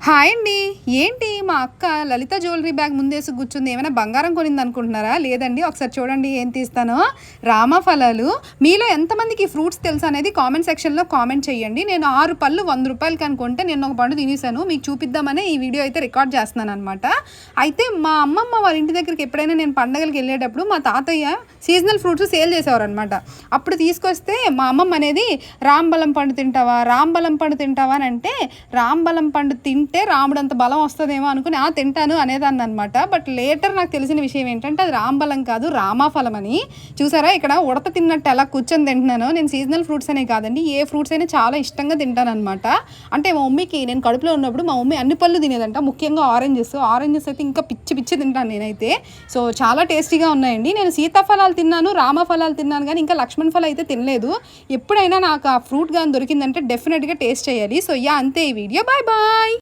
Hi అండి. ఏంటి మా అక్క లలిత జ్యువెలరీ బ్యాగ్ ముందేసి కూర్చుంది. ఏమైనా బంగారం కొనింది అనుకుంటున్నారా? లేదండి. ఒకసారి చూడండి ఏం తీస్తానో. రామఫలాలు. మీలో ఎంతమందికి ఈ ఫ్రూట్స్ తెలుసు అనేది కామెంట్ సెక్షన్లో కామెంట్ చేయండి. నేను 6 పళ్ళు 100 రూపాయలకి అనుకుంటే నేను ఒక పండు తినేసాను. మీకు చూపిద్దామనే ఈ వీడియో అయితే రికార్డ్ చేస్తున్నాను అనమాట. అయితే మా అమ్మమ్మ వాళ్ళ ఇంటి దగ్గరికి ఎప్పుడైనా నేను పండగలకి వెళ్ళేటప్పుడు మా తాతయ్య సీజనల్ ఫ్రూట్స్ సేల్ చేసేవారు అనమాట. అప్పుడు తీసుకొస్తే మా అమ్మమ్మ అనేది రాంబలం పండు తింటావా, రాంబలం పండు తింటావా అని అంటే, రాంబలం పండు తింటే రాముడు అంత బలం వస్తుందేమో అనుకుని తింటాను అనేదాన్ని అనమాట. బట్ లేటర్ నాకు తెలిసిన విషయం ఏంటంటే అది రాంబలం కాదు, రామాఫలం అని. చూసారా ఇక్కడ ఉడత తిన్నట్టు ఎలా కూర్చొని తింటున్నాను. నేను సీజనల్ ఫ్రూట్స్ అనే కాదండి, ఏ ఫ్రూట్స్ అయినా చాలా ఇష్టంగా తింటాను అనమాట. అంటే మా మమ్మీకి నేను కడుపులో ఉన్నప్పుడు మా మమ్మీ అన్ని పళ్ళు తినేదంట, ముఖ్యంగా ఆరెంజెస్ అయితే ఇంకా పిచ్చి పిచ్చి తింటాను నేనైతే. సో చాలా టేస్టీగా ఉన్నాయండి. నేను సీతాఫలాలు తిన్నాను, రామఫలాలు తిన్నాను, కానీ ఇంకా లక్ష్మణ్ ఫలం అయితే తినలేదు. ఎప్పుడైనా నాకు ఆ ఫ్రూట్ కానీ దొరికిందంటే డెఫినెట్గా టేస్ట్ చేయాలి. సో అంతే ఈ వీడియో. Bye bye.